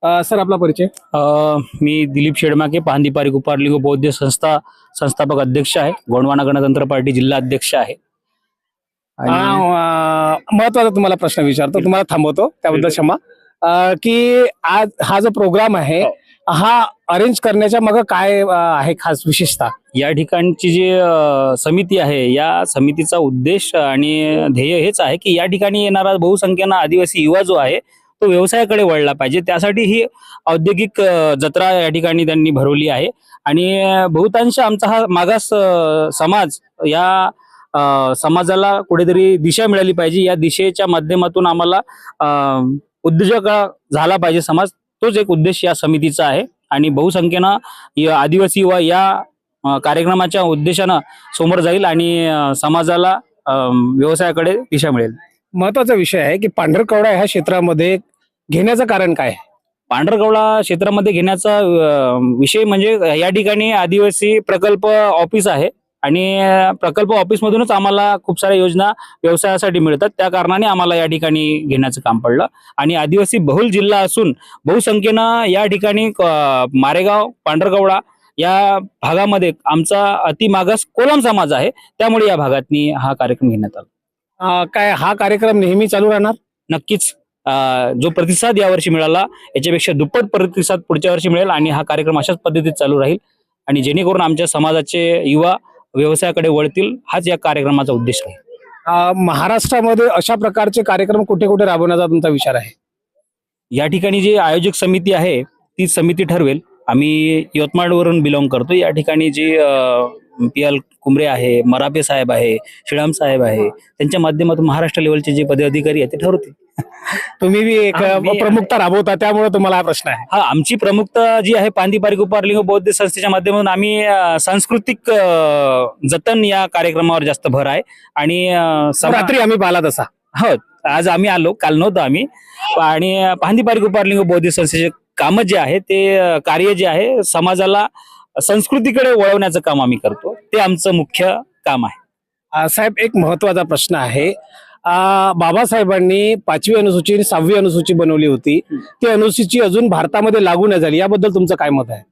Sir आपला परिचय. मी दिलीप शेडमाके, पाहंदीपारी कुपारलिंग बौद्ध संस्था संस्थापक अध्यक्ष आहे. गोंडवाना गणतंत्र पार्टी जिल्हा अध्यक्ष आहे. महत्वाचा तुम्हाला प्रश्न विचारतो, तुम्हाला थांबवतो त्याबद्दल क्षमा. की आज हा जो प्रोग्राम आहे हा अरेंज करण्याच्या मग काय आहे खास विशेषता? या ठिकाणची जी समिती आहे, या समितीचा उद्देश आणि ध्येय हेच आहे की या ठिकाणी येणारा बहुसंख्येनं आदिवासी युवा जो आहे तो व्यवसायाकडे वळला पाहिजे. त्यासाठी ही औद्योगिक जत्रा या ठिकाणी त्यांनी भरवली आहे. आणि बहुतांश आमचा हा मागास समाज, या समाजाला कुठेतरी दिशा मिळाली पाहिजे. या दिशेच्या माध्यमातून आम्हाला उद्योजक झाला पाहिजे समाज, तोच एक उद्देश या समितीचा आहे. आणि बहुसंख्येनं आदिवासी युवा या कार्यक्रमाच्या उद्देशानं समोर जाईल आणि समाजाला व्यवसायाकडे दिशा मिळेल. महत्वाचा विषय आहे की पांढरकवडा ह्या क्षेत्रामध्ये घेण्याचं कारण काय? पांढरकवडा क्षेत्रामध्ये घेण्याचा विषय म्हणजे या ठिकाणी आदिवासी प्रकल्प ऑफिस आहे आणि प्रकल्प ऑफिस मधूनच आम्हाला खूप साऱ्या योजना व्यवसायासाठी मिळतात. त्या कारणाने आम्हाला या ठिकाणी घेण्याचं काम पडलं. आणि आदिवासी बहुल जिल्हा असून बहुसंख्येनं या ठिकाणी मारेगाव, पांढरकवडा या भागामध्ये आमचा अतिमागास कोलम समाज आहे. त्यामुळे या भागातनी हा कार्यक्रम घेण्यात आला. काय हा कार्यक्रम नेहमी चालू राहणार? नक्कीच. जो प्रतिसाद यावर्षी मिळाला याच्यापेक्षा दुप्पट प्रतिसाद पुढच्या वर्षी मिळेल आणि हा कार्यक्रम अशाच पद्धतीत चालू राहील. आणि जेणेकरून आमच्या समाजाचे युवा व्यवसायाकडे वळतील, हाच या कार्यक्रमाचा उद्देश आहे. महाराष्ट्रामध्ये अशा प्रकारचे कार्यक्रम कुठे कुठे राबवण्याचा तुमचा विचार आहे? या ठिकाणी जी आयोजक समिती आहे ती समिती ठरवेल. आम्ही यवतमाळवरून बिलॉंग करतो. या ठिकाणी जी PL कुंबरे आहे, मरापे साहेब आहे, श्रीराम साहेब आहे, त्यांच्या माध्यमातून महाराष्ट्र लेवलचे जे पदाधिकारी आहेत ते ठरवतील. तुम्ही बी एक प्रमुखता राबवता, त्यामुळे तुम्हाला हा प्रश्न आहे. हा, आमची प्रमुखता जी आहे पाहंदीपारी कुपारलिंग बौद्ध संस्थेच्या माध्यमातून आम्ही सांस्कृतिक जतन या कार्यक्रमावर जास्त भर आहे. आणि रात्री आम्ही पाहिला तसा. हो, आज आम्ही आलो, काल नव्हतं आम्ही. आणि पाहंदीपारी कुपारलिंग बौद्ध संस्थेचे काम जे आहे, ते कार्य जे आहे समाजाला संस्कृतीकडे वळवण्याचं काम आम्ही करतो. ते आमचं मुख्य काम आहे. साहेब, एक महत्वाचा प्रश्न आहे. बाबासाहेबांनी 5वी अनुसूची आणि 6वी अनुसूची बनवली होती. ती अनुसूची अजून भारतामध्ये लागू नाही झाली, याबद्दल तुमचं काय मत आहे?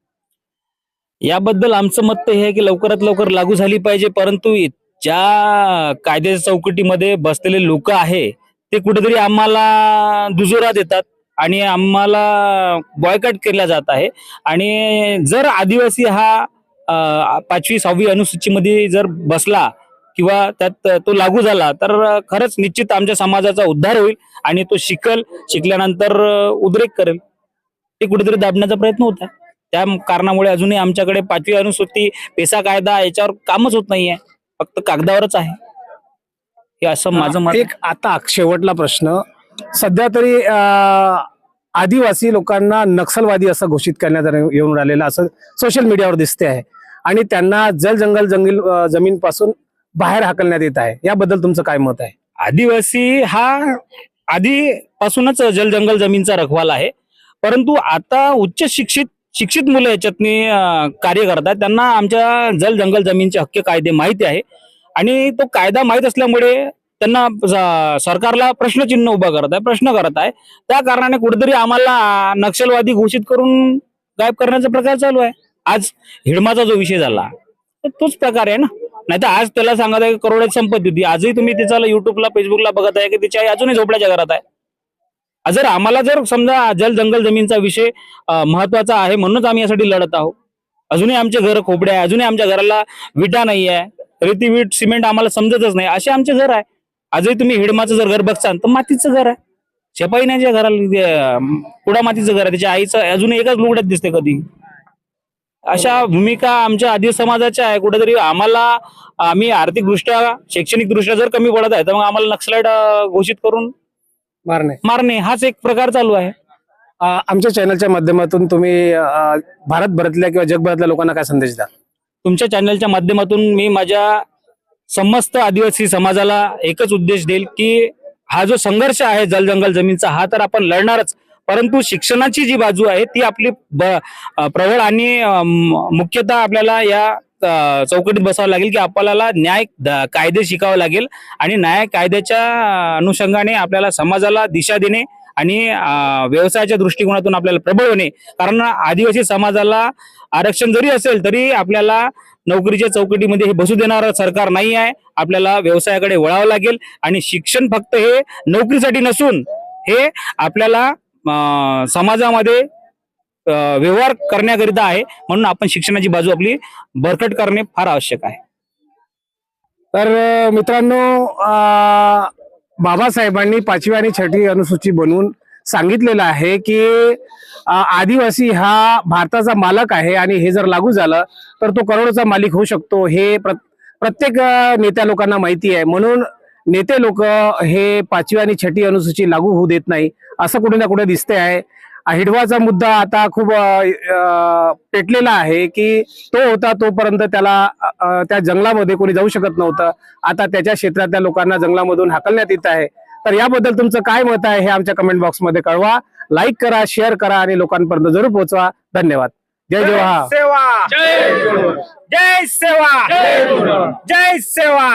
याबद्दल आमचं मत हे आहे की लवकरात लवकर लागू झाली पाहिजे. परंतु ज्या कायद्याच्या चौकटीमध्ये बसलेले लोक आहे ते कुठेतरी आम्हाला दुजोरा देतात आणि आम्हाला बॉयकॉट केला जात आहे. आणि जर आदिवासी हा 5वी 6वी अनुसूचीमध्ये जर बसला किंवा त्यात तो लागू झाला तर खरंच निश्चित आमच्या समाजाचा उद्धार होईल आणि तो शिकल्यानंतर उद्रेक करेल. ते कुठेतरी दाबण्याचा प्रयत्न होता. त्या कारणामुळे अजूनही आमच्याकडे 5वी अनुसूची, पेसा कायदा याच्यावर कामच होत नाहीये, फक्त कागदावरच आहे. हे असं माझं मत. एक आता शेवटला प्रश्न. सध्या तरी आदिवासी लोकांना नक्षलवादी असं घोषित करण्यात येऊन राहिलेलं असं सोशल मीडियावर दिसते आहे आणि त्यांना जमीन पासून बाहेर हाकलण्यात येत आहे. याबद्दल तुमचं काय मत आहे? आदिवासी हा आधीपासूनच जल जमीनचा रखवाला आहे. परंतु आता उच्च शिक्षित मुलं याच्यातनी कार्य करतात. त्यांना आमच्या जल जमीनचे हक्क कायदे माहिती आहे आणि तो कायदा माहित असल्यामुळे त्यांना सरकारला प्रश्न करत आहे. त्या कारणाने कुठेतरी आम्हाला नक्षलवादी घोषित करून गायब करण्याचा प्रकार चालू आहे. आज हिडमाचा जो विषय झाला तोच प्रकार आहे ना. नाही तर आज त्याला सांगत आहे करोडाची संपत्ती होती, आजही तुम्ही त्याचा युट्यूबला फेसबुकला बघत आहे की तिच्या आई अजूनही झोपड्याच्या घरात आहे. जर आम्हाला जर समजा जल जमीनचा विषय महत्वाचा आहे म्हणूनच आम्ही यासाठी लढत आहोत. अजूनही आमचे घर खोपडे आहे, अजूनही आमच्या घराला विटा नाही आहे, रेती वीट सिमेंट आम्हाला समजतच नाही, असे आमचे घर आहे. आजही तुम्ही हिडमाचं जर घर बघचाल तर मातीचं घर आहे. शेपाई नाही ज्या घराला कुडा मातीचं घर आहे, त्याच्या आईचं अजून एकच लुगड्यात दिसते कधी. अशा भूमिका आमच्या आदिवासी समाजाच्या आहे. कुठेतरी आम्ही आर्थिकदृष्ट्या, शैक्षणिकदृष्ट्या जर कमी पडत आहे तर मग आम्हाला नक्षलाईट घोषित करून मारणे हाच एक प्रकार चालू आहे. आमच्या चॅनलच्या माध्यमातून तुम्ही भारतभरातल्या किंवा जगभरातल्या लोकांना काय संदेश द्या? तुमच्या चॅनलच्या माध्यमातून मी माझ्या समस्त आदिवासी समाजाला एकच उद्देश देईल की हा जो संघर्ष आहे जल जमीनचा, हा तर आपण लढणारच. परंतु शिक्षणाची जी बाजू आहे ती आपली प्रबळ आणि मुख्यतः आपल्याला या चौकटीत बसावं लागेल की आपल्याला न्याय कायदे शिकावं लागेल आणि न्याय कायद्याच्या अनुषंगाने आपल्याला समाजाला दिशा देणे आणि व्यवसायाच्या दृष्टिकोनातून आपल्याला प्रबळ होणे. कारण आदिवासी समाजाला आरक्षण जरी असेल तरी आपल्याला नोकरीच्या चौकटीमध्ये हे बसू देणारं सरकार नाही आहे. आपल्याला व्यवसायाकडे वळावं लागेल आणि शिक्षण फक्त हे नोकरीसाठी नसून हे आपल्याला समाजामध्ये व्यवहार करण्याकरिता आहे. म्हणून आपण शिक्षणाची बाजू आपली बळकट करणे फार आवश्यक आहे. तर मित्रांनो, बाबासाहेबांनी 5वी आणि 6वी अनुसूची बनवून सांगितलेलं आहे की आदिवासी हा भारताचा मालक आहे आणि हे जर लागू झालं तर तो करोडोचा मालिक होऊ शकतो. हे प्रत्येक नेत्या लोकांना माहिती आहे. म्हणून नेते लोक हे 5वी आणि 6वी अनुसूची लागू होऊ देत नाही असं कुठे ना कुठे दिसते आहे. हिडवाचा मुद्दा आता खूप पेटलेला आहे की तो होता तोपर्यंत त्याला त्या जंगलामध्ये कोणी जाऊ शकत नव्हतं. आता त्याच्या क्षेत्रातल्या लोकांना जंगलामधून हाकलण्यात येत आहे. तर याबद्दल तुमचं काय मत आहे हे आमच्या कमेंट बॉक्समध्ये कळवा. लाईक करा, शेअर करा आणि लोकांपर्यंत जरूर पोहोचवा. धन्यवाद. जय जवाहर. जय सेवा, जय सेवा, जय सेवा.